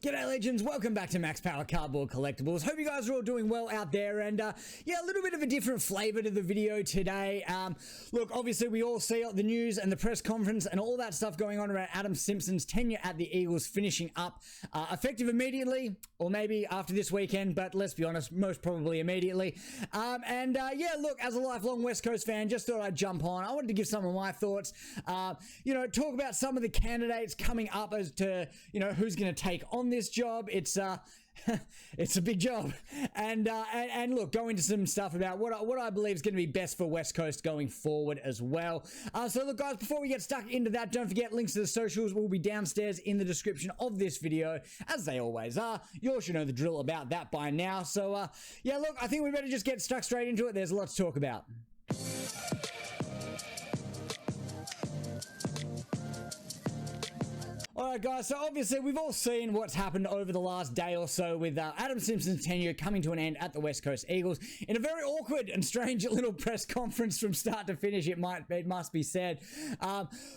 G'day legends, welcome back to Max Power Cardboard Collectibles. Hope you guys are all doing well out there, and yeah, a little bit of a different flavor to the video today. Look, obviously we all see the news and the press conference and all that stuff going on around Adam Simpson's tenure at the Eagles finishing up, effective immediately, or maybe after this weekend, but let's be honest, most probably immediately. Yeah, look, as a lifelong West Coast fan, just thought I'd jump on. I wanted to give some of my thoughts, talk about some of the candidates coming up as to, who's going to take on this job. It's it's a big job, and look, go into some stuff about what I believe is going to be best for West Coast going forward as well. So look, guys, before we get stuck into that, don't forget links to the socials will be downstairs in the description of this video, as they always are. You all should know the drill about that by now. So yeah, look, I think we better just get stuck straight into it. There's a lot to talk about. Alright guys, so obviously we've all seen what's happened over the last day or so with Adam Simpson's tenure coming to an end at the West Coast Eagles in a very awkward and strange little press conference from start to finish, it must be said.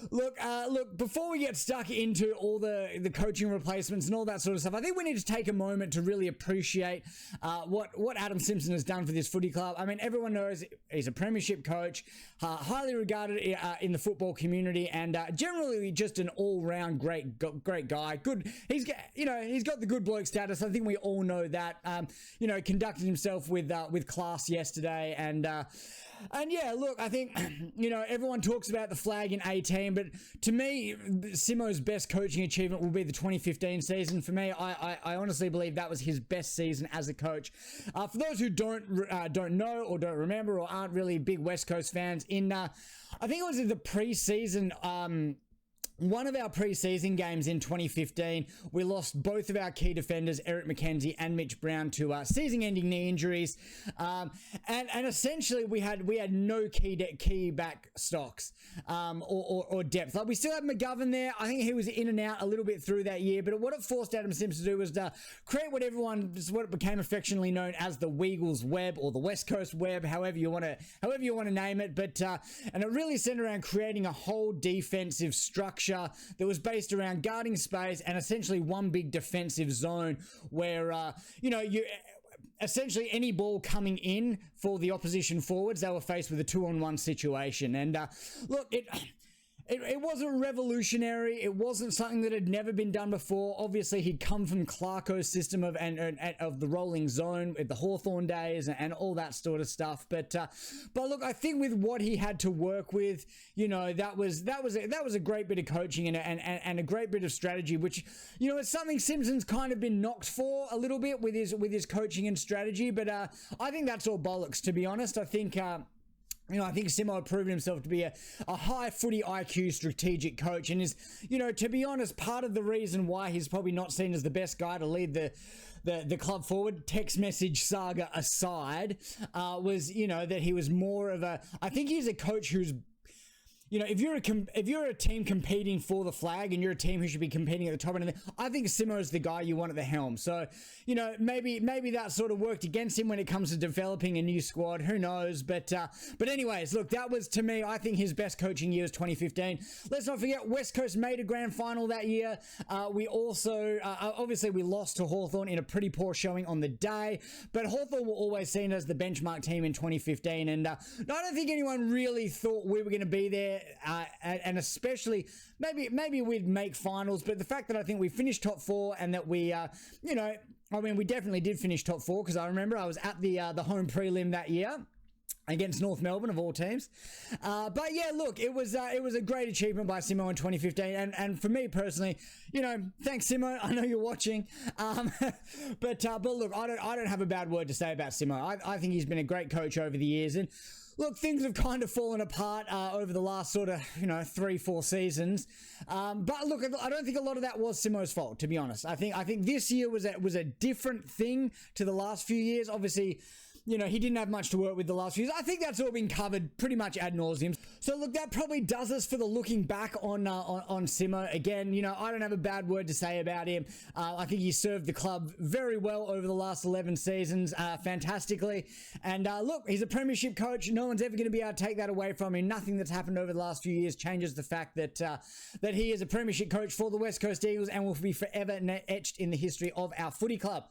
Look, before we get stuck into all the coaching replacements and all that sort of stuff, I think we need to take a moment to really appreciate what Adam Simpson has done for this footy club. I mean, everyone knows he's a premiership coach, highly regarded in the football community, and generally just an all-round great guy. Good. He's got the good bloke status. I think we all know that. Conducted himself with class yesterday, and yeah, look, I think everyone talks about the flag in 18, but to me, Simmo's best coaching achievement will be the 2015 season. For me, I honestly believe that was his best season as a coach. For those who don't know or don't remember or aren't really big West Coast fans, I think it was in the preseason. One of our preseason games in 2015, we lost both of our key defenders, Eric McKenzie and Mitch Brown, to season-ending knee injuries, and essentially we had no key back stocks or depth. Like, we still had McGovern there. I think he was in and out a little bit through that year, but what it forced Adam Simpson to do was to create what it became affectionately known as the Weagles Web, or the West Coast Web, however you want to name it. But and it really centered around creating a whole defensive structure that was based around guarding space and essentially one big defensive zone where, you essentially any ball coming in for the opposition forwards, they were faced with a 2-on-1 situation. And look, it wasn't revolutionary. It wasn't something that had never been done before. Obviously, he'd come from Clarko's system of the rolling zone with the Hawthorn days and all that sort of stuff. But look, I think with what he had to work with, that was a great bit of coaching and a great bit of strategy, which is something Simpson's kind of been knocked for a little bit with his coaching and strategy. But I think that's all bollocks, to be honest. I think Simmo had proven himself to be a high footy IQ strategic coach, and is, to be honest, part of the reason why he's probably not seen as the best guy to lead the club forward, text message saga aside, was, that he was more of I think he's a coach who's, if you're a team competing for the flag and you're a team who should be competing at the top end, I think Simmo's the guy you want at the helm. So, maybe that sort of worked against him when it comes to developing a new squad. Who knows? But anyways, look, that was, to me, I think his best coaching year was 2015. Let's not forget, West Coast made a grand final that year. We also, obviously, we lost to Hawthorn in a pretty poor showing on the day, but Hawthorn were always seen as the benchmark team in 2015, and I don't think anyone really thought we were going to be there. And especially maybe we'd make finals, but the fact that I think we finished top 4 and that we we definitely did finish top 4, because I remember I was at the home prelim that year against North Melbourne of all teams. But yeah, look, it was a great achievement by Simmo in 2015, and for me personally, thanks Simmo, I know you're watching. But look, I don't have a bad word to say about Simmo. I think he's been a great coach over the years, and look, things have kind of fallen apart over the last sort of 3-4 seasons. But look, I don't think a lot of that was Simmo's fault, to be honest. I think this year was a different thing to the last few years. Obviously, you know, he didn't have much to work with the last few years. I think that's all been covered pretty much ad nauseum. So look, that probably does us for the looking back on Simmo. Again, you know, I don't have a bad word to say about him. I think he served the club very well over the last 11 seasons, fantastically. And look, he's a premiership coach. No one's ever going to be able to take that away from him. Nothing that's happened over the last few years changes the fact that that he is a premiership coach for the West Coast Eagles and will be forever etched in the history of our footy club.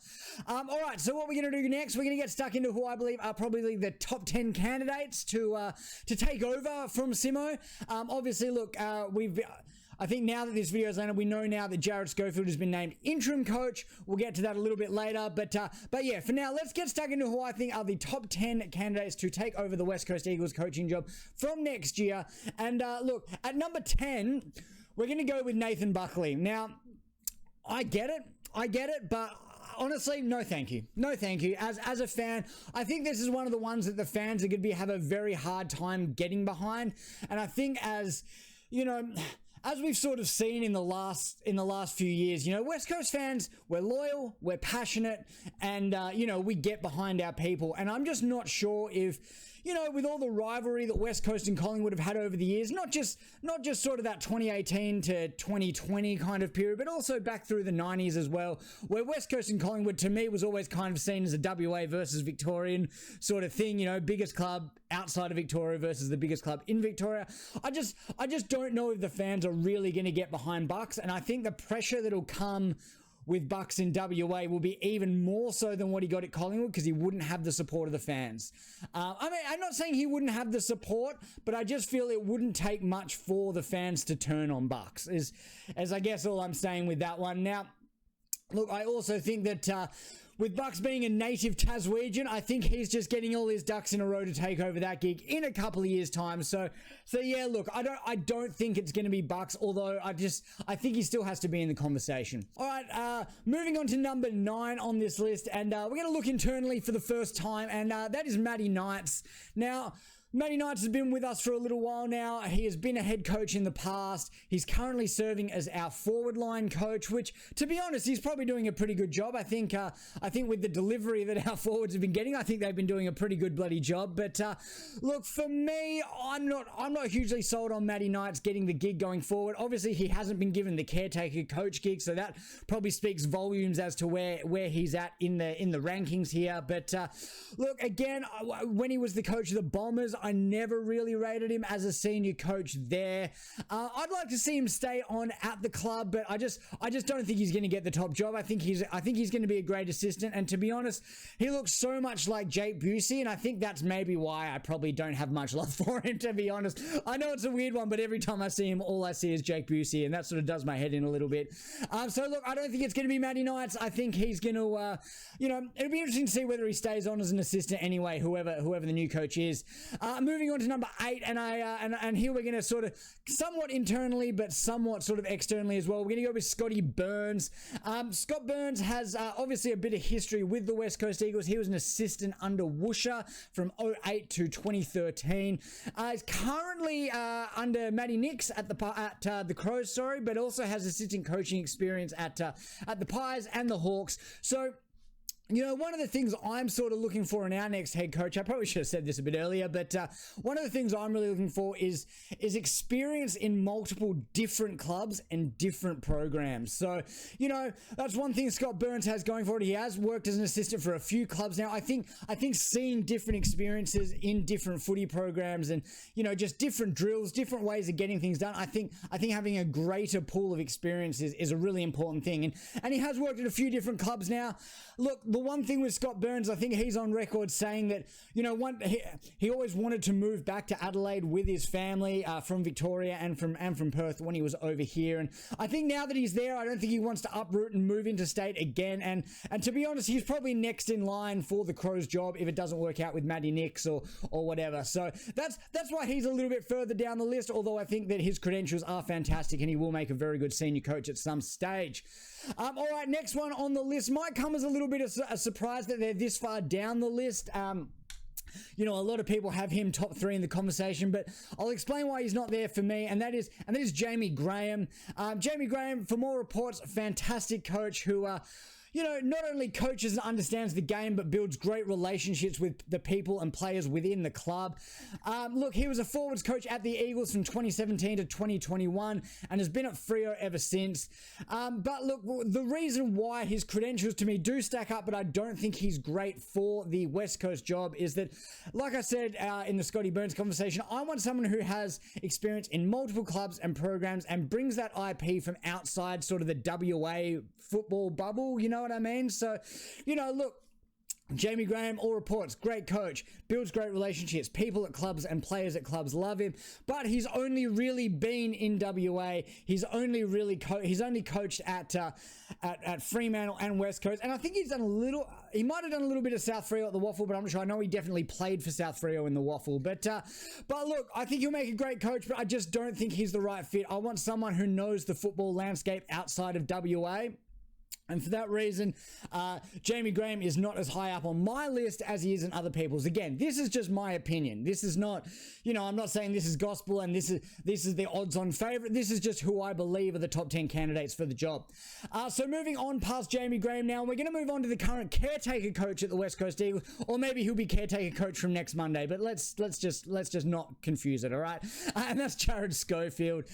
All right, so what we're going to do next, we're going to get stuck into who I believe are probably the top 10 candidates to take over from Simmo. Obviously, look, I think now that this video is landed, we know now that Jared Schofield has been named interim coach. We'll get to that a little bit later. But yeah, for now, let's get stuck into who I think are the top 10 candidates to take over the West Coast Eagles coaching job from next year. And look, at number 10, we're going to go with Nathan Buckley. Now, I get it, but honestly, no thank you. No thank you. As a fan, I think this is one of the ones that the fans are going to have a very hard time getting behind. And I think, as you know, as we've sort of seen in the last few years, you know, West Coast fans, we're loyal, we're passionate, and you know, we get behind our people. And I'm just not sure if, you know, with all the rivalry that West Coast and Collingwood have had over the years, not just sort of that 2018 to 2020 kind of period, but also back through the 90s as well, where West Coast and Collingwood to me was always kind of seen as a WA versus Victorian sort of thing, you know, biggest club outside of Victoria versus the biggest club in Victoria. I just don't know if the fans are really going to get behind Bucks, and I think the pressure that'll come with Bucks in WA will be even more so than what he got at Collingwood, because he wouldn't have the support of the fans. I mean, I'm not saying he wouldn't have the support, but I just feel it wouldn't take much for the fans to turn on Bucks, as I guess all I'm saying with that one. Now, look, I also think that with Bucks being a native Taswegian, I think he's just getting all his ducks in a row to take over that gig in a couple of years' time. So yeah, look, I don't think it's going to be Bucks, although I think he still has to be in the conversation. All right, moving on to number 9 on this list, and we're going to look internally for the first time, and that is Matty Knights. Now, Matty Knights has been with us for a little while now. He has been a head coach in the past. He's currently serving as our forward line coach, which, to be honest, he's probably doing a pretty good job. I think with the delivery that our forwards have been getting, I think they've been doing a pretty good bloody job. But look, for me, I'm not hugely sold on Matty Knights getting the gig going forward. Obviously, he hasn't been given the caretaker coach gig, so that probably speaks volumes as to where he's at in the rankings here. But look, again, when he was the coach of the Bombers, I never really rated him as a senior coach there. I'd like to see him stay on at the club, but I just don't think he's going to get the top job. I think he's going to be a great assistant, and to be honest, he looks so much like Jake Busey, and I think that's maybe why I probably don't have much love for him, to be honest. I know it's a weird one, but every time I see him, all I see is Jake Busey, and that sort of does my head in a little bit. So look, I don't think it's going to be Matty Knights. I think he's going to, you know, it'll be interesting to see whether he stays on as an assistant anyway, whoever the new coach is. Moving on to number 8, and here we're going to sort of somewhat internally, but somewhat sort of externally as well. We're going to go with Scotty Burns. Scott Burns has obviously a bit of history with the West Coast Eagles. He was an assistant under Woosha from 2008 to 2013. He's currently under Matty Nix at the Crows, but also has assistant coaching experience at the Pies and the Hawks. So, you know, one of the things I'm sort of looking for in our next head coach, I probably should have said this a bit earlier, but one of the things I'm really looking for is experience in multiple different clubs and different programs. So, you know, that's one thing Scott Burns has going for it. He has worked as an assistant for a few clubs now. I think seeing different experiences in different footy programs and, you know, just different drills, different ways of getting things done. I think having a greater pool of experiences is a really important thing. And he has worked at a few different clubs now. Look, the one thing with Scott Burns, I think he's on record saying that, you know, he always wanted to move back to Adelaide with his family from Victoria and from Perth when he was over here. And I think now that he's there, I don't think he wants to uproot and move interstate again. And to be honest, he's probably next in line for the Crows job if it doesn't work out with Matty Nix or whatever. So that's why he's a little bit further down the list, although I think that his credentials are fantastic and he will make a very good senior coach at some stage. All right, next one on the list might come as a little bit of a surprise that they're this far down the list. You know, a lot of people have him top 3 in the conversation, but I'll explain why he's not there for me, and that is Jamie Graham. Jamie Graham, for more reports, fantastic coach who not only coaches and understands the game, but builds great relationships with the people and players within the club. Look, he was a forwards coach at the Eagles from 2017 to 2021 and has been at Freo ever since. But look, the reason why his credentials to me do stack up, but I don't think he's great for the West Coast job, is that, like I said in the Scotty Burns conversation, I want someone who has experience in multiple clubs and programs and brings that IP from outside sort of the WA football bubble, you know what I mean? So, look, Jamie Graham, all reports, great coach, builds great relationships, people at clubs and players at clubs love him, but he's only really been in WA. He's only coached at Fremantle and West Coast, and I think he might have done a little bit of South Freo at the Waffle, but I'm not sure. I know he definitely played for South Freo in the Waffle, but look, I think he'll make a great coach, but I just don't think he's the right fit. I want someone who knows the football landscape outside of WA. And for that reason, Jamie Graham is not as high up on my list as he is in other people's. Again, this is just my opinion. This is not, I'm not saying this is gospel and this is the odds-on favorite. This is just who I believe are the top 10 candidates for the job. So moving on past Jamie Graham now, we're going to move on to the current caretaker coach at the West Coast Eagles, or maybe he'll be caretaker coach from next Monday. But let's just not confuse it, all right? And that's Jared Schofield.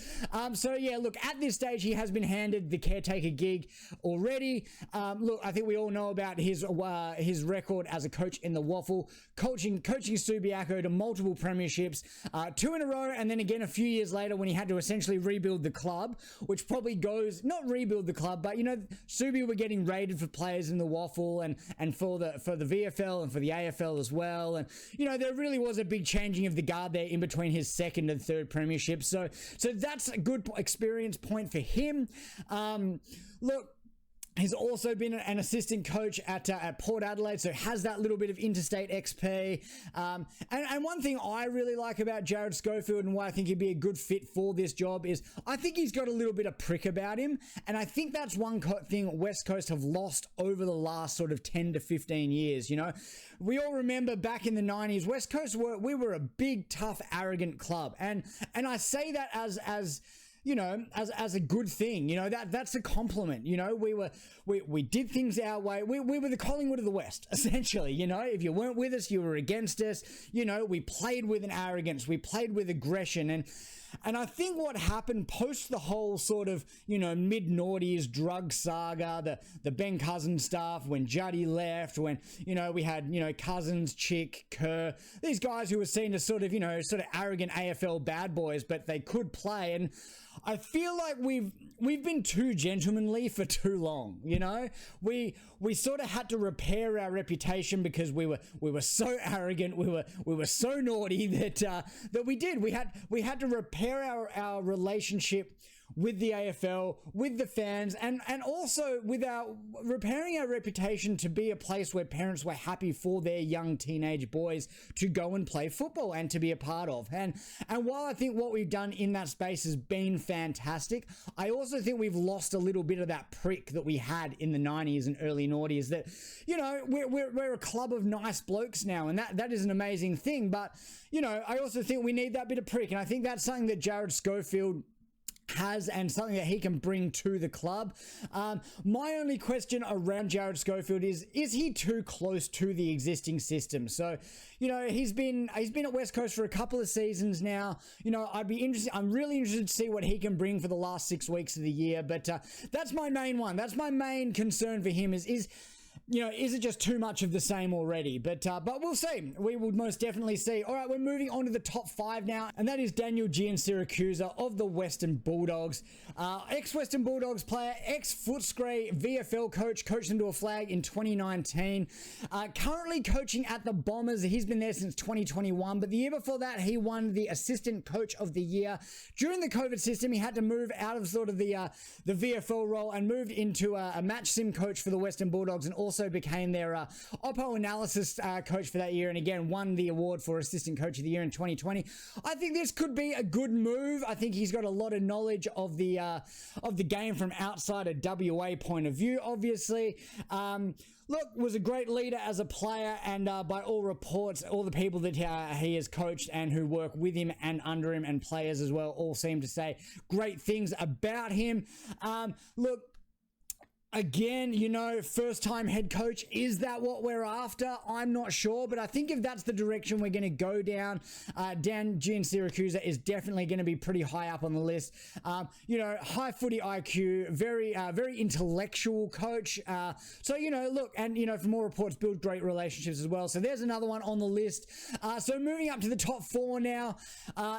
So yeah, look, at this stage he has been handed the caretaker gig already. Look, I think we all know about his record as a coach in the Waffle, coaching Subiaco to multiple premierships, 2 in a row, and then again a few years later when he had to essentially rebuild the club, which probably goes, not rebuild the club, but Subi were getting rated for players in the Waffle and for the VFL and for the AFL as well, and there really was a big changing of the guard there in between his second and third premiership, so that's a good experience point for him. Look, he's also been an assistant coach at Port Adelaide, so has that little bit of interstate XP. And one thing I really like about Jared Schofield and why I think he'd be a good fit for this job is I think he's got a little bit of prick about him. And I think that's one thing West Coast have lost over the last sort of 10 to 15 years. We all remember back in the 90s, West Coast we were a big, tough, arrogant club. And I say that as a good thing, that's a compliment. We did things our way. We were the Collingwood of the West, essentially. If you weren't with us, you were against us. We played with an arrogance. We played with aggression. And I think what happened post the whole sort of, mid-noughties drug saga, the Ben Cousins stuff, when Juddy left, when, we had, Cousins, Chick, Kerr, these guys who were seen as sort of arrogant AFL bad boys, but they could play. And I feel like we've been too gentlemanly for too long. We sort of had to repair our reputation because we were so arrogant, we were so naughty that we had to repair our relationship with the AFL, with the fans, and also with repairing our reputation to be a place where parents were happy for their young teenage boys to go and play football and to be a part of. And while I think what we've done in that space has been fantastic, I also think we've lost a little bit of that prick that we had in the 90s and early noughties that, we're a club of nice blokes now, and that is an amazing thing. But, I also think we need that bit of prick, and I think that's something that Jared Schofield has and something that he can bring to the club. My only question around Jared Schofield is he too close to the existing system? So, he's been at West Coast for a couple of seasons now. I'm really interested to see what he can bring for the last 6 weeks of the year. But that's my main one. That's my main concern for him is it just too much of the same already? But we'll see. We will most definitely see. All right, we're moving on to the top 5 now, and that is Daniel Giansiracusa of the Western Bulldogs. Ex-Western Bulldogs player, ex-Footscray VFL coach, coached them to a flag in 2019. Currently coaching at the Bombers. He's been there since 2021, but the year before that, he won the Assistant Coach of the Year. During the COVID system, he had to move out of sort of the VFL role and moved into a match sim coach for the Western Bulldogs, and also became their Oppo analysis coach for that year, and again won the award for Assistant Coach of the Year in 2020. I think this could be a good move. I think he's got a lot of knowledge of the game from outside a WA point of view, obviously. Look, was a great leader as a player, and by all reports, all the people that he has coached and who work with him and under him, and players as well, all seem to say great things about him. Look, Again, you know, first-time head coach, is that what we're after? I'm not sure, but I think if that's the direction we're going to go down, Dan Giansiracusa is definitely going to be pretty high up on the list. You know, high footy IQ, very intellectual coach. So, you know, look, and, you know, from more reports, build great relationships as well. So there's another one on the list. So moving up to the top 4 now.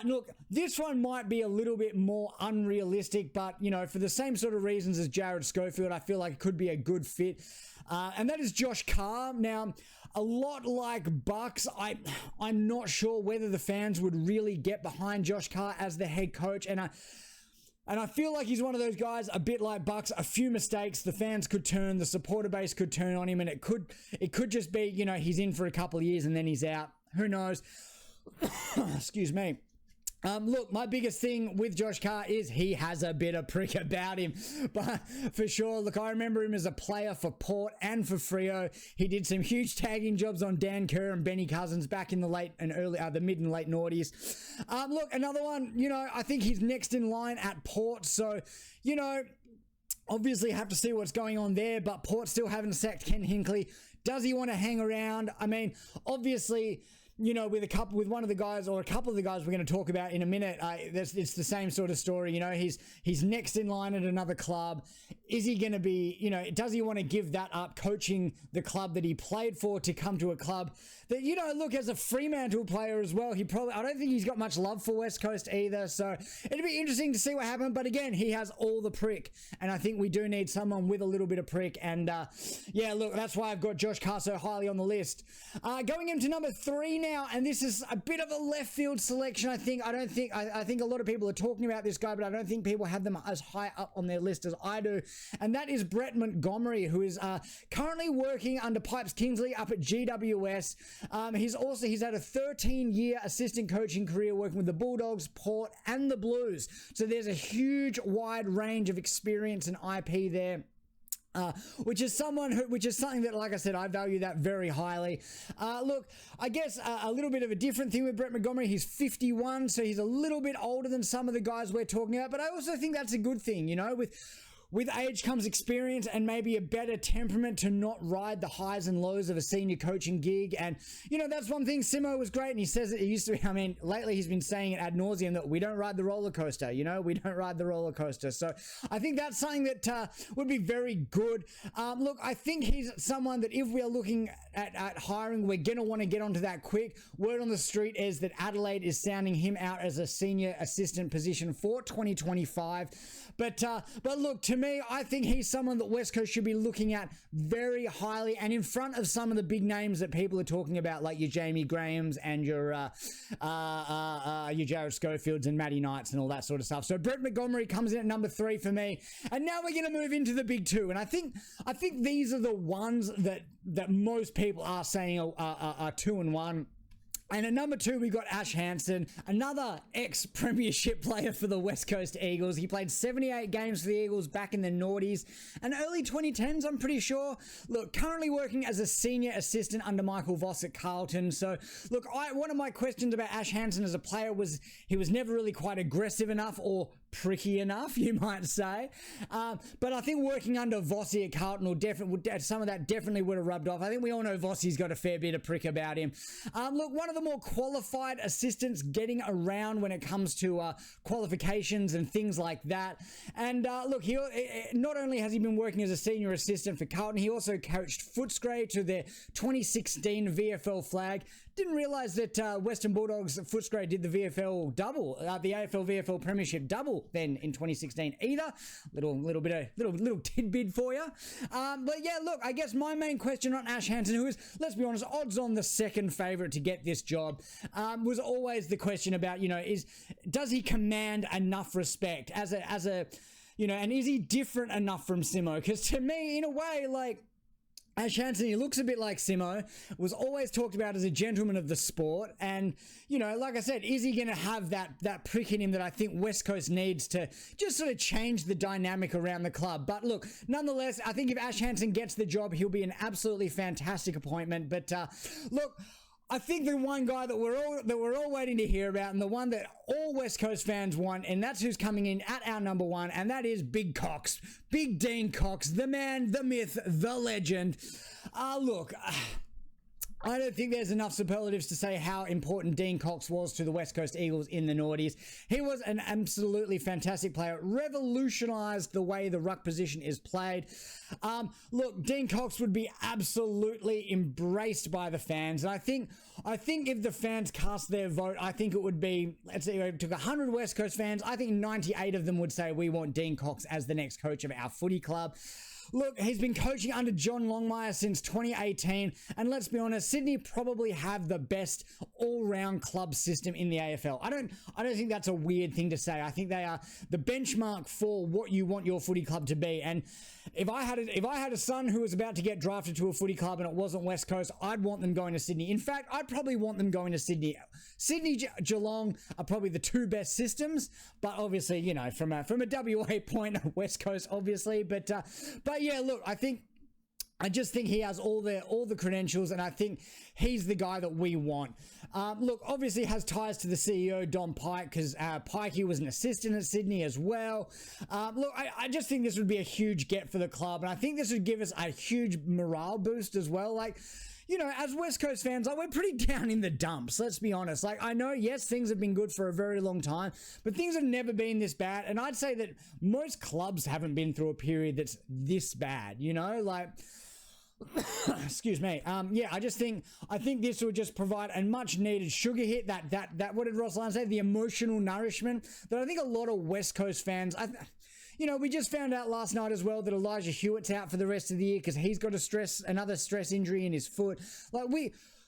Look, this one might be a little bit more unrealistic, but, you know, for the same sort of reasons as Jared Schofield, I feel like it could be a good fit, and that is Josh Carr. Now, a lot like Bucks, I'm not sure whether the fans would really get behind Josh Carr as the head coach, and I feel like he's one of those guys, a bit like Bucks, a few mistakes, the fans could turn, the supporter base could turn on him, and it could just be, you know, he's in for a couple of years and then he's out. Who knows? Excuse me. Look, my biggest thing with Josh Carr is he has a bit of prick about him, but for sure, look, I remember him as a player for Port and for Freo. He did some huge tagging jobs on Dan Kerr and Benny Cousins back in the mid and late noughties. Look, another one, you know, I think he's next in line at Port, so, you know, obviously have to see what's going on there, but Port still haven't sacked Ken Hinkley. Does he want to hang around? I mean, obviously, you know, with one of the guys or a couple of the guys we're going to talk about in a minute, it's the same sort of story. You know, he's next in line at another club. Is he going to be, you know, does he want to give that up, coaching the club that he played for, to come to a club that, you know, look, as a Fremantle player as well, I don't think he's got much love for West Coast either. So it'd be interesting to see what happens. But again, he has all the prick, and I think we do need someone with a little bit of prick. And yeah, look, that's why I've got Josh Carr so highly on the list. Going into number 3 now, and this is a bit of a left field selection. I think a lot of people are talking about this guy, but I don't think people have them as high up on their list as I do. And that is Brett Montgomery, who is currently working under Pipes Kingsley up at GWS. He's had a 13-year assistant coaching career working with the Bulldogs, Port, and the Blues. So there's a huge, wide range of experience and IP there. Which is something that, like I said, I value that very highly. Look, I guess a little bit of a different thing with Brett Montgomery. He's 51, so he's a little bit older than some of the guys we're talking about, but I also think that's a good thing, you know, with age comes experience and maybe a better temperament to not ride the highs and lows of a senior coaching gig. And, you know, that's one thing. Simmo was great, and he says it used to be, I mean, lately he's been saying it ad nauseum that we don't ride the roller coaster, you know, we don't ride the roller coaster. So I think that's something that would be very good. Look, I think he's someone that if we are looking at hiring, we're going to want to get onto that quick. Word on the street is that Adelaide is sounding him out as a senior assistant position for 2025. But look, to me, I think he's someone that West Coast should be looking at very highly and in front of some of the big names that people are talking about, like your Jamie Grahams and your Jared Schofields and Matty Knights and all that sort of stuff. So Brett Montgomery comes in at number 3 for me. And now we're going to move into the big 2. And I think these are the ones that most people are saying are 2 and 1. And at number 2, we've got Ash Hansen, another ex-premiership player for the West Coast Eagles. He played 78 games for the Eagles back in the noughties and early 2010s, I'm pretty sure. Look, currently working as a senior assistant under Michael Voss at Carlton. So, look, one of my questions about Ash Hansen as a player was he was never really quite aggressive enough or pricky enough, you might say. But I think working under Vossi at Carlton some of that definitely would have rubbed off. I think we all know Vossi's got a fair bit of prick about him. Look, one of the more qualified assistants getting around when it comes to qualifications and things like that. And look, he not only has he been working as a senior assistant for Carlton, he also coached Footscray to their 2016 VFL flag. Didn't realise that Western Bulldogs Footscray did the VFL double, the AFL VFL Premiership double then in 2016 either. Little tidbit for you. But yeah, look, I guess my main question on Ash Hansen, who is, let's be honest, odds on the second favourite to get this job, was always the question about, you know, does he command enough respect as a you know, and is he different enough from Simmo? Because to me, in a way, like, Ash Hansen, he looks a bit like Simmo, was always talked about as a gentleman of the sport. And, you know, like I said, is he going to have that prick in him that I think West Coast needs to just sort of change the dynamic around the club? But look, nonetheless, I think if Ash Hansen gets the job, he'll be an absolutely fantastic appointment. But look, I think the one guy that we're all waiting to hear about, and the one that all West Coast fans want, and that's who's coming in at our number one, and that is Big Cox, Big Dean Cox, the man, the myth, the legend. Look, I don't think there's enough superlatives to say how important Dean Cox was to the West Coast Eagles in the noughties. He was an absolutely fantastic player, revolutionized the way the ruck position is played. Look, Dean Cox would be absolutely embraced by the fans. And I think if the fans cast their vote, I think it would be, let's say, it took 100 West Coast fans. I think 98 of them would say we want Dean Cox as the next coach of our footy club. Look, he's been coaching under John Longmire since 2018, and let's be honest, Sydney probably have the best all-round club system in the AFL. I don't think that's a weird thing to say. I think they are the benchmark for what you want your footy club to be. And if I had a son who was about to get drafted to a footy club and it wasn't West Coast, I'd want them going to Sydney. In fact, I'd probably want them going to Sydney. Sydney, Geelong are probably the two best systems, but obviously, you know, from a WA point, West Coast, obviously. But yeah, look, I just think he has all the credentials, and I think he's the guy that we want. Look, obviously has ties to the CEO, Don Pike, because Pikey was an assistant at Sydney as well. Look, I just think this would be a huge get for the club, and I think this would give us a huge morale boost as well. Like, you know, as West Coast fans, like, we're pretty down in the dumps, let's be honest. Like, I know, yes, things have been good for a very long time, but things have never been this bad, and I'd say that most clubs haven't been through a period that's this bad, you know? Like, excuse me. Yeah, I think this will just provide a much needed sugar hit, that what did Ross Lyon say? The emotional nourishment that I think a lot of West Coast fans, you know, we just found out last night as well that Elijah Hewitt's out for the rest of the year because he's got another stress injury in his foot. Like,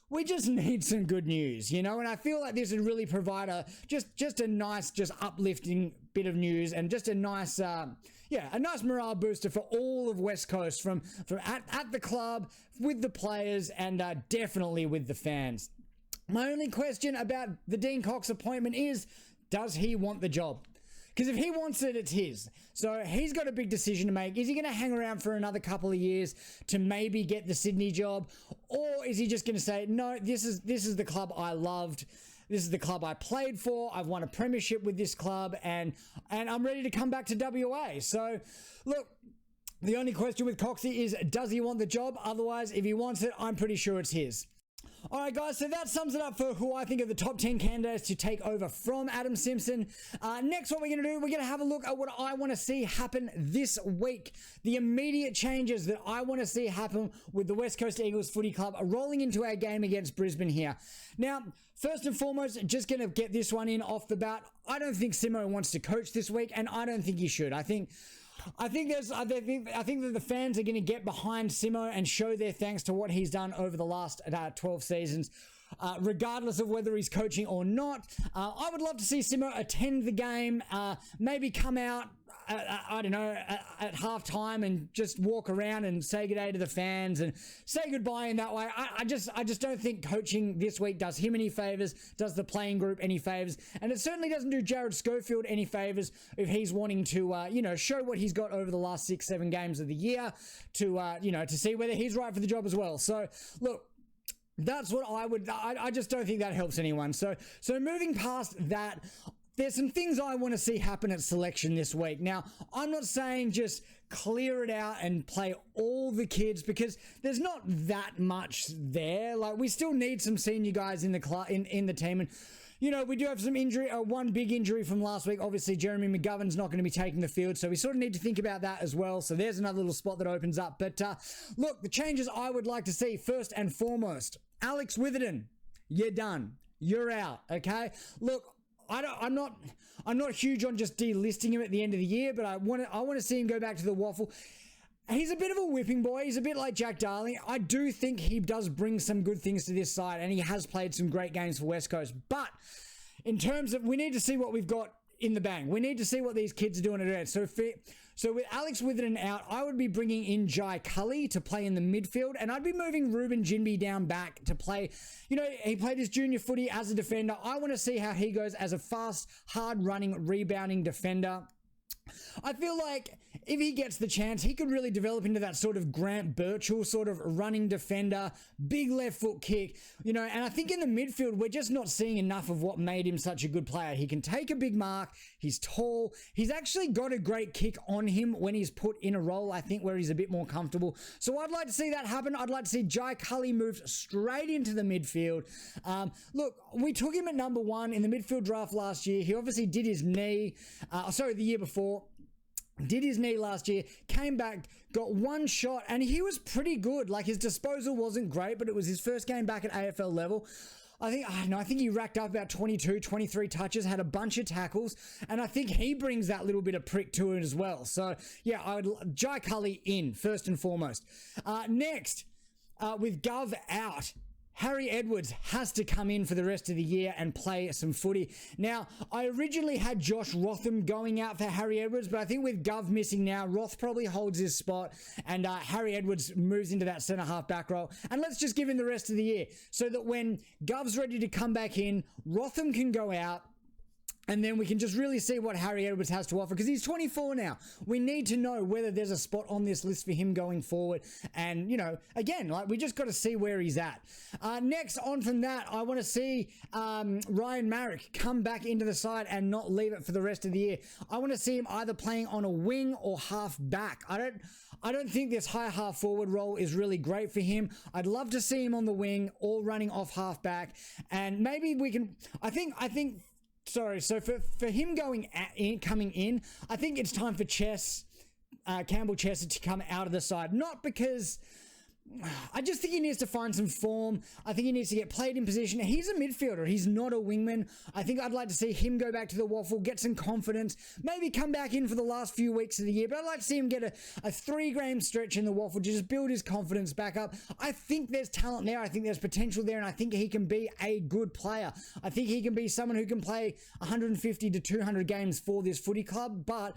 we just need some good news, you know, and I feel like this would really provide just a nice, just uplifting bit of news, and just a nice, a nice morale booster for all of West Coast from at the club, with the players, and definitely with the fans. My only question about the Dean Cox appointment is, does he want the job? Because if he wants it, it's his. So he's got a big decision to make. Is he going to hang around for another couple of years to maybe get the Sydney job? Or is he just going to say, no, this is the club I loved. This is the club I played for. I've won a premiership with this club, and I'm ready to come back to WA. So, look, the only question with Coxie is, does he want the job? Otherwise, if he wants it, I'm pretty sure it's his. All right, guys, so that sums it up for who I think are the top 10 candidates to take over from Adam Simpson. Next, what we're going to do, we're going to have a look at what I want to see happen this week. The immediate changes that I want to see happen with the West Coast Eagles Footy Club rolling into our game against Brisbane here. Now, first and foremost, just going to get this one in off the bat. I don't think Simmo wants to coach this week, and I don't think he should. I think that the fans are going to get behind Simmo and show their thanks to what he's done over the last 12 seasons, regardless of whether he's coaching or not. I would love to see Simmo attend the game, maybe come out, I don't know, at halftime and just walk around and say good day to the fans and say goodbye in that way. I just don't think coaching this week does him any favors, does the playing group any favors, and it certainly doesn't do Jared Schofield any favors if he's wanting to, show what he's got over the last 6-7 games of the year to see whether he's right for the job as well. So, look, that's what I just don't think that helps anyone. So moving past that, there's some things I want to see happen at selection this week. Now, I'm not saying just clear it out and play all the kids, because there's not that much there. Like, we still need some senior guys in the team. And, you know, we do have some injury, one big injury from last week. Obviously, Jeremy McGovern's not going to be taking the field, so we sort of need to think about that as well. So there's another little spot that opens up. But look, the changes I would like to see, first and foremost, Alex Witherden, you're done. You're out, okay? Look, I'm not huge on just delisting him at the end of the year, but I want to see him go back to the waffle. He's a bit of a whipping boy. He's a bit like Jack Darling. I do think he does bring some good things to this side, and he has played some great games for West Coast. But in terms of, we need to see what we've got in the bank. We need to see what these kids are doing at it. So with Alex Witherden out, I would be bringing in Jai Cully to play in the midfield, and I'd be moving Ruben Jinby down back to play. You know, he played his junior footy as a defender. I want to see how he goes as a fast, hard-running, rebounding defender. I feel like if he gets the chance, he could really develop into that sort of Grant Birchall sort of running defender, big left foot kick, and I think in the midfield, we're just not seeing enough of what made him such a good player. He can take a big mark. He's tall. He's actually got a great kick on him when he's put in a role, I think, where he's a bit more comfortable. So I'd like to see that happen. I'd like to see Jai Culley moved straight into the midfield. Look, we took him at number 1 in the midfield draft last year. He obviously did his knee, the year before. Did his knee last year, came back, got one shot, and he was pretty good. Like, his disposal wasn't great, but it was his first game back at AFL level. I think he racked up about 22, 23 touches, had a bunch of tackles, and I think he brings that little bit of prick to it as well. So, yeah, Jai Culley in, first and foremost. Next, with Gov out, Harry Edwards has to come in for the rest of the year and play some footy. Now, I originally had Josh Rotham going out for Harry Edwards, but I think with Gov missing now, Roth probably holds his spot, and Harry Edwards moves into that centre-half back role. And let's just give him the rest of the year, so that when Gov's ready to come back in, Rotham can go out, and then we can just really see what Harry Edwards has to offer, because he's 24 now. We need to know whether there's a spot on this list for him going forward. And, again, we just got to see where he's at. Next, on from that, I want to see Ryan Marrick come back into the side and not leave it for the rest of the year. I want to see him either playing on a wing or half back. I don't think this high half forward role is really great for him. I'd love to see him on the wing or running off half back. And maybe we can, so for him coming in, I think it's time for Campbell Chesser to come out of the side. Not because I just think he needs to find some form. I think he needs to get played in position. He's a midfielder. He's not a wingman. I think I'd like to see him go back to the waffle, get some confidence, maybe come back in for the last few weeks of the year. But I'd like to see him get a 3-game stretch in the waffle to just build his confidence back up. I think there's talent there. I think there's potential there. And I think he can be a good player. I think he can be someone who can play 150 to 200 games for this footy club. But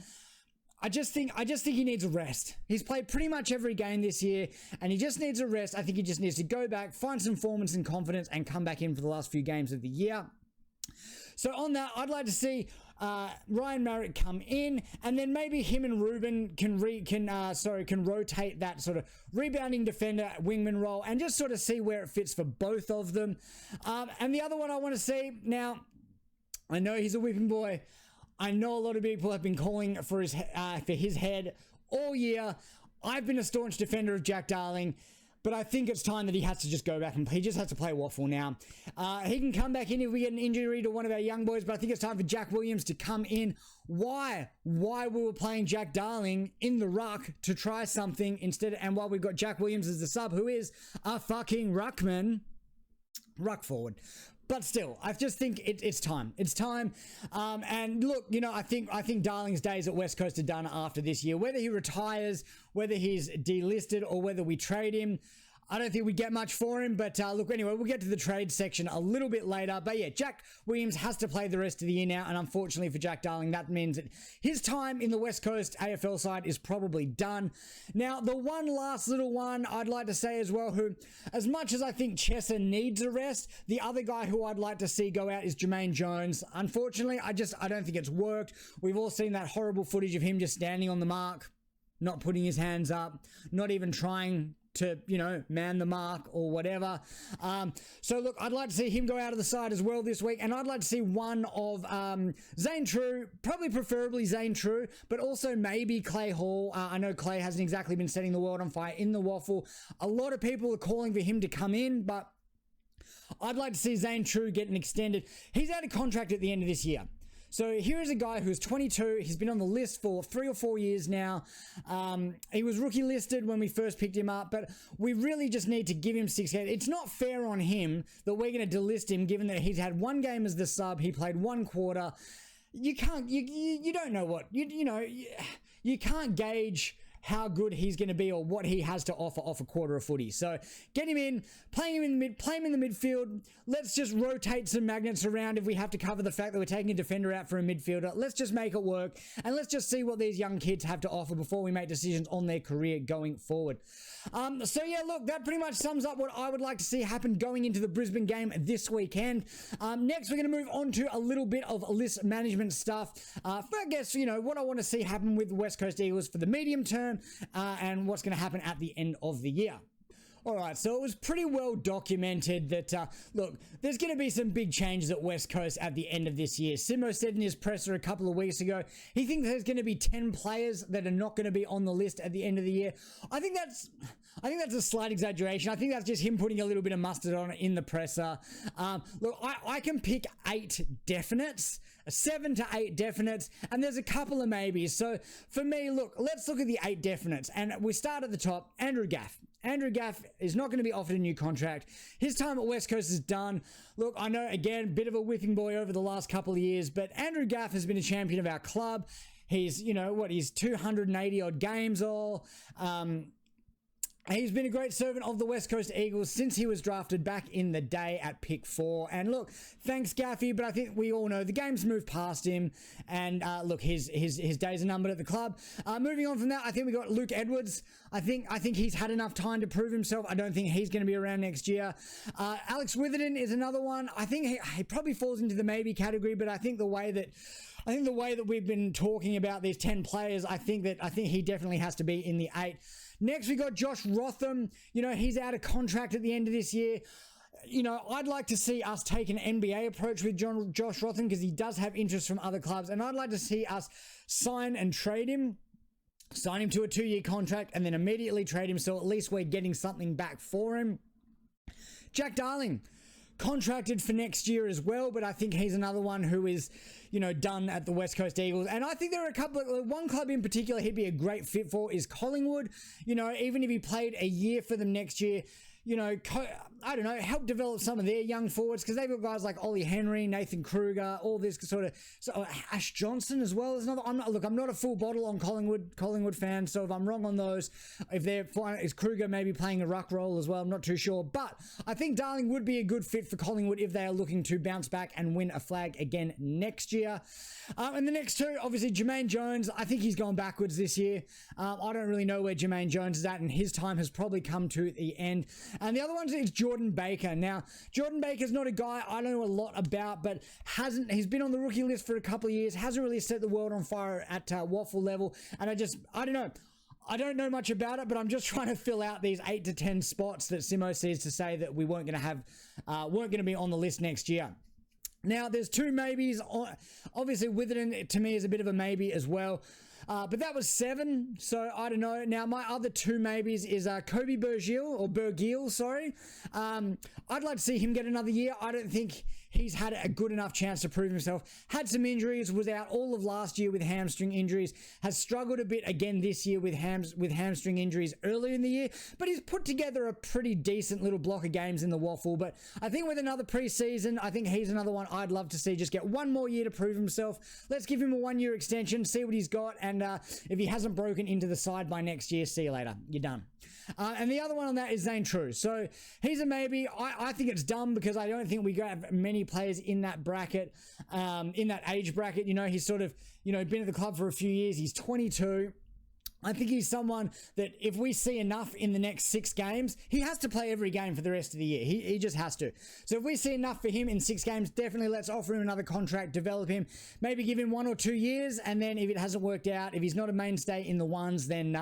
I just think he needs a rest. He's played pretty much every game this year, and he just needs a rest. I think he just needs to go back, find some form and some confidence, and come back in for the last few games of the year. So on that, I'd like to see Ryan Marrick come in, and then maybe him and Ruben can rotate that sort of rebounding defender wingman role, and just sort of see where it fits for both of them. And the other one I want to see now, I know he's a whipping boy. I know a lot of people have been calling for his head all year. I've been a staunch defender of Jack Darling, but I think it's time that he has to just go back and he just has to play waffle now. He can come back in if we get an injury to one of our young boys, but I think it's time for Jack Williams to come in. Why we were playing Jack Darling in the ruck to try something instead, and while we've got Jack Williams as the sub, who is a fucking ruckman, ruck forward. But still, I just think it's time. It's time. And look, I think Darling's days at West Coast are done after this year. Whether he retires, whether he's delisted, or whether we trade him, I don't think we get much for him, but look, anyway, we'll get to the trade section a little bit later. But yeah, Jack Williams has to play the rest of the year now, and unfortunately for Jack Darling, that means that his time in the West Coast AFL side is probably done. Now, the one last little one I'd like to say as well, who, as much as I think Chesser needs a rest, the other guy who I'd like to see go out is Jermaine Jones. Unfortunately, I don't think it's worked. We've all seen that horrible footage of him just standing on the mark, not putting his hands up, not even trying to, man the mark or whatever. So look, I'd like to see him go out of the side as well this week, and I'd like to see one of Zane True, probably preferably Zane True, but also maybe Clay Hall. I know Clay hasn't exactly been setting the world on fire in the waffle. A lot of people are calling for him to come in, but I'd like to see Zane True get an extended. He's out of contract at the end of this year. So here is a guy who's 22. He's been on the list for 3 or 4 years now. He was rookie listed when we first picked him up, but we really just need to give him 6 games. It's not fair on him that we're going to delist him, given that he's had 1 game as the sub. He played 1 quarter. You can't, you don't know what, you can't gauge how good he's going to be or what he has to offer off a quarter of footy. So get him in, play him in the midfield. Let's just rotate some magnets around if we have to cover the fact that we're taking a defender out for a midfielder. Let's just make it work, and let's just see what these young kids have to offer before we make decisions on their career going forward. So yeah, look, that pretty much sums up what I would like to see happen going into the Brisbane game this weekend. Next, we're going to move on to a little bit of list management stuff. I guess, what I want to see happen with the West Coast Eagles for the medium term, and what's going to happen at the end of the year. All right, so it was pretty well documented that, look, there's going to be some big changes at West Coast at the end of this year. Simmo said in his presser a couple of weeks ago, he thinks there's going to be 10 players that are not going to be on the list at the end of the year. I think that's a slight exaggeration. I think that's just him putting a little bit of mustard on it in the presser. Look, I can pick 8 definites, 7 to 8 definites, and there's a couple of maybes. So for me, look, let's look at the 8 definites, and we start at the top. Andrew Gaff. Andrew Gaff is not going to be offered a new contract. His time at West Coast is done. Look, I know, again, bit of a whipping boy over the last couple of years, but Andrew Gaff has been a champion of our club. He's, he's 280 odd games all. He's been a great servant of the West Coast Eagles since he was drafted back in the day at pick 4. And look, thanks Gaffy, but I think we all know the game's moved past him. And look, his days are numbered at the club. Moving on from that, I think we got Luke Edwards. I think he's had enough time to prove himself. I don't think he's going to be around next year. Alex Witherden is another one. I think he probably falls into the maybe category, but I think the way that we've been talking about these 10 players, I think he definitely has to be in the 8. Next, we got Josh Rotham. He's out of contract at the end of this year. I'd like to see us take an NBA approach with Josh Rotham because he does have interest from other clubs, and I'd like to see us sign and trade him. Sign him to a 2-year contract and then immediately trade him, so at least we're getting something back for him. Jack Darling, contracted for next year as well, but I think he's another one who is, done at the West Coast Eagles. And I think there are one club in particular he'd be a great fit for is Collingwood. Even if he played a year for them next year, I don't know, help develop some of their young forwards, because they've got guys like Ollie Henry, Nathan Kruger, all this sort of, Ash Johnson as well is another. I'm not a full bottle on Collingwood fans, so if I'm wrong on those, is Kruger maybe playing a ruck role as well, I'm not too sure, but I think Darling would be a good fit for Collingwood if they are looking to bounce back and win a flag again next year. And the next two, obviously Jermaine Jones, I think he's gone backwards this year. I don't really know where Jermaine Jones is at, and his time has probably come to the end. And the other one is Jordan Baker. Now, Jordan Baker's not a guy I know a lot about, but he's been on the rookie list for a couple of years, hasn't really set the world on fire at waffle level, and I don't know. I don't know much about it, but I'm just trying to fill out these 8 to 10 spots that Simmo sees to say that we weren't going to be on the list next year. Now, there's 2 maybes. Obviously, Witherden, to me, is a bit of a maybe as well. But that was 7, so I don't know. Now, my other 2 maybes is Kobe Bergil, sorry. I'd like to see him get another year. I don't think he's had a good enough chance to prove himself. Had some injuries, was out all of last year with hamstring injuries, has struggled a bit again this year with hamstring injuries earlier in the year, but he's put together a pretty decent little block of games in the waffle. But I think with another preseason, I think he's another one I'd love to see just get one more year to prove himself. Let's give him a 1-year extension, see what he's got, and if he hasn't broken into the side by next year, see you later. You're done. And the other one on that is Zane True. So he's a maybe. I think it's dumb because I don't think we have many players in that bracket, in that age bracket. He's sort of, been at the club for a few years. He's 22. I think he's someone that if we see enough in the next 6 games, he has to play every game for the rest of the year. He just has to. So if we see enough for him in 6 games, definitely let's offer him another contract, develop him, maybe give him 1 or 2 years, and then if it hasn't worked out, if he's not a mainstay in the ones, then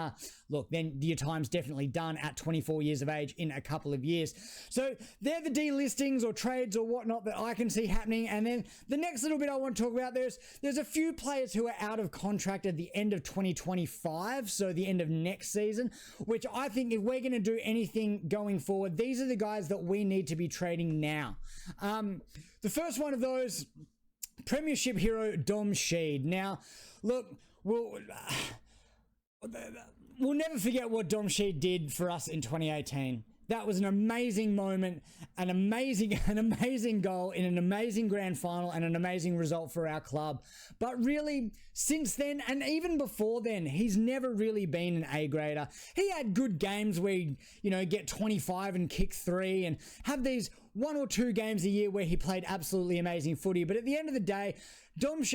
look, then your time's definitely done at 24 years of age in a couple of years. So they're the delistings or trades or whatnot that I can see happening. And then the next little bit I want to talk about, there's a few players who are out of contract at the end of 2025, so the end of next season, which I think if we're going to do anything going forward, these are the guys that we need to be trading now. The first one of those, Premiership hero Dom Sheed. Now, look, we'll never forget what Dom Sheed did for us in 2018. That was an amazing moment, an amazing goal in an amazing grand final and an amazing result for our club. But really, since then, and even before then, he's never really been an A grader. He had good games where he'd, get 25 and kick 3 and have these 1 or 2 games a year where he played absolutely amazing footy. But at the end of the day,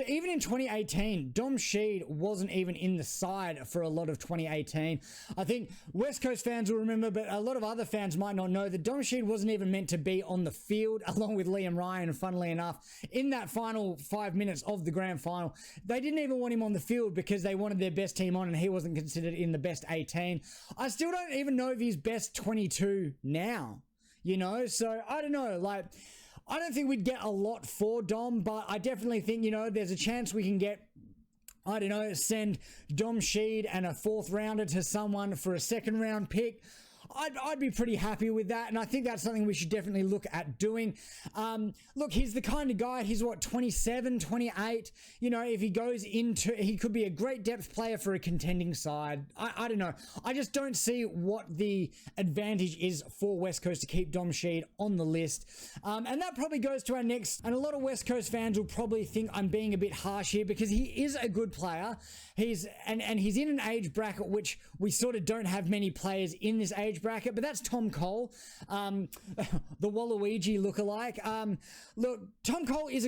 even in 2018, Dom Sheed wasn't even in the side for a lot of 2018. I think West Coast fans will remember, but a lot of other fans might not know that Dom Sheed wasn't even meant to be on the field along with Liam Ryan. And funnily enough, in that final 5 minutes of the grand final, they didn't even want him on the field because they wanted their best team on and he wasn't considered in the best 18. I still don't even know if he's best 22 now, so I don't know, I don't think we'd get a lot for Dom, but I definitely think, there's a chance we can get, send Dom Sheed and a 4th rounder to someone for a 2nd round pick. I'd be pretty happy with that, and I think that's something we should definitely look at doing. Look, he's the kind of guy, he's 27, 28, if he goes into, he could be a great depth player for a contending side. I don't know. I just don't see what the advantage is for West Coast to keep Dom Sheed on the list. And that probably goes to our next, and a lot of West Coast fans will probably think I'm being a bit harsh here because he is a good player. He's in an age bracket which we sort of don't have many players in this age bracket, but that's Tom Cole, the Waluigi lookalike. Look, Tom Cole is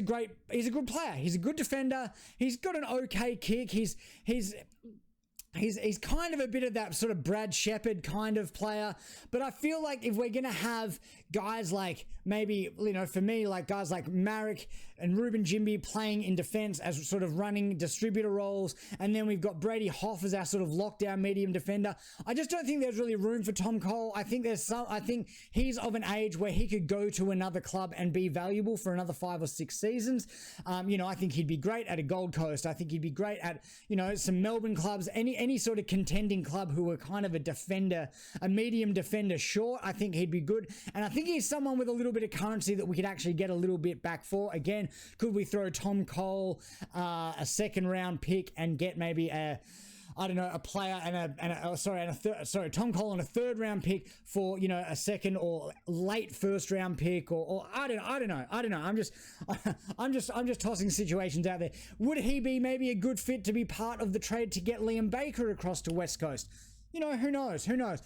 he's a good player. He's a good defender. He's got an okay kick. He's kind of a bit of that sort of Brad Shepherd kind of player, but I feel like if we're going to have guys like maybe, for me, like guys like Marek and Ruben Jimby playing in defense as sort of running distributor roles, and then we've got Brady Hoff as our sort of lockdown medium defender, I just don't think there's really room for Tom Cole. I think he's of an age where he could go to another club and be valuable for another 5 or 6 seasons. I think he'd be great at a Gold Coast. I think he'd be great at, some Melbourne clubs, any sort of contending club who were kind of a defender, a medium defender short. I think he'd be good. And I think he's someone with a little bit of currency that we could actually get a little bit back for. Again, could we throw Tom Cole a 2nd round pick and get maybe a player Tom Cole and a 3rd round pick for, a 2nd or late 1st round pick or I don't know. I'm just tossing situations out there. Would he be maybe a good fit to be part of the trade to get Liam Baker across to West Coast? Who knows?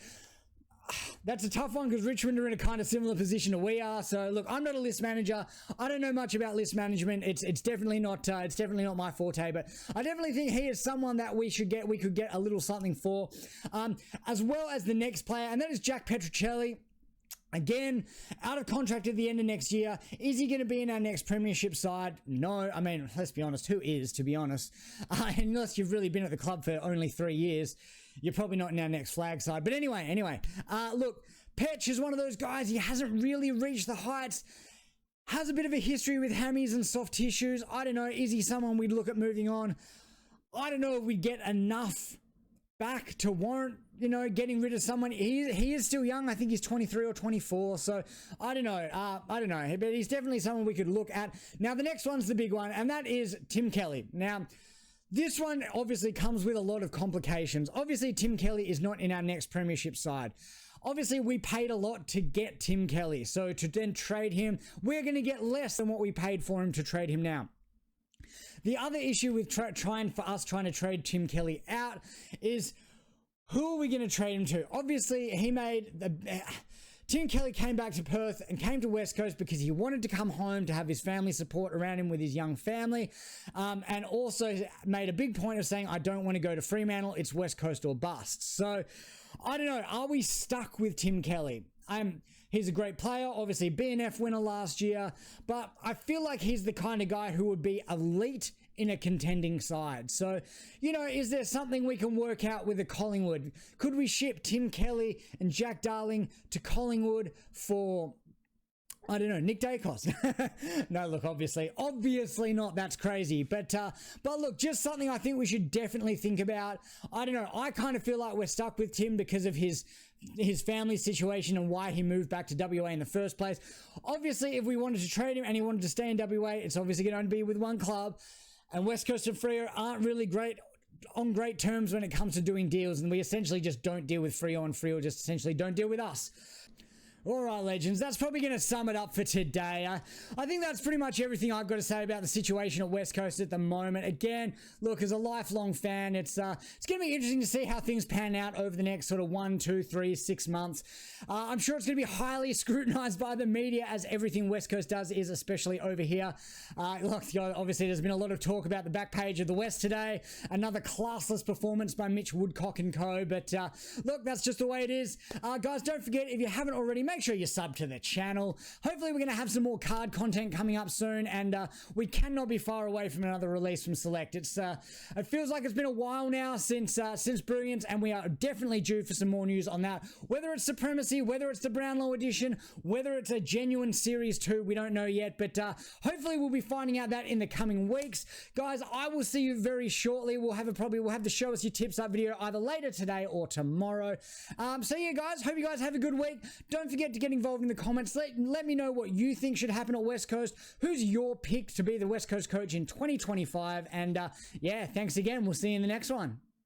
That's a tough one because Richmond are in a kind of similar position to we are. So look, I'm not a list manager. I don't know much about list management. It's definitely not my forte, but I definitely think he is someone that we could get a little something for, as well as the next player, and that is Jack Petruccelli. Again, out of contract at the end of next year. Is he going to be in our next premiership side? No. I mean, let's be honest. Who is, to be honest? Unless you've really been at the club for only 3 years, you're probably not in our next flag side. But anyway. Look, Petch is one of those guys. He hasn't really reached the heights. Has a bit of a history with hammies and soft tissues. I don't know. Is he someone we'd look at moving on? I don't know if we get enough back to warrant, getting rid of someone. He is still young. I think he's 23 or 24. So I don't know. But he's definitely someone we could look at. Now, the next one's the big one, and that is Tim Kelly. Now, this one obviously comes with a lot of complications. Obviously, Tim Kelly is not in our next premiership side. Obviously, we paid a lot to get Tim Kelly. So to then trade him, we're going to get less than what we paid for him to trade him now. The other issue with trying to trade Tim Kelly out is who are we going to trade him to? Obviously, Tim Kelly came back to Perth and came to West Coast because he wanted to come home to have his family support around him with his young family, and also made a big point of saying, I don't want to go to Fremantle, it's West Coast or bust. So, I don't know, are we stuck with Tim Kelly? He's a great player, obviously BNF winner last year, but I feel like he's the kind of guy who would be elite in a contending side. So, is there something we can work out with a Collingwood? Could we ship Tim Kelly and Jack Darling to Collingwood for, I don't know, Nick Dacos? No, look, obviously not. That's crazy. But look, just something I think we should definitely think about. I don't know. I kind of feel like we're stuck with Tim because of his family situation and why he moved back to WA in the first place. Obviously, if we wanted to trade him and he wanted to stay in WA, it's obviously going to be with one club. And West Coast and Freo aren't really on great terms when it comes to doing deals. And we essentially just don't deal with Freo, and Freo just essentially don't deal with us. All right, legends, that's probably going to sum it up for today. I think that's pretty much everything I've got to say about the situation at West Coast at the moment. Again, look, as a lifelong fan, it's going to be interesting to see how things pan out over the next sort of 1, 2, 3, 6 months. I'm sure it's going to be highly scrutinized by the media, as everything West Coast does is, especially over here. Look, obviously there's been a lot of talk about the back page of the West today. Another classless performance by Mitch Woodcock and co. But look, that's just the way it is. Guys, don't forget, if you haven't already, make sure you sub to the channel. Hopefully we're going to have some more card content coming up soon, and we cannot be far away from another release from Select. It feels like it's been a while now since Brilliant, and we are definitely due for some more news on that. Whether it's Supremacy, whether it's the Brownlow edition, whether it's a genuine Series 2, we don't know yet, but hopefully we'll be finding out that in the coming weeks. Guys, I will see you very shortly. We'll have the Show Us Your Tips Up video either later today or tomorrow. So yeah, guys, hope you guys have a good week. Don't forget to get involved in the comments. Let me know what you think should happen at West Coast. Who's your pick to be the West Coast coach in 2025? And yeah, thanks again. We'll see you in the next one.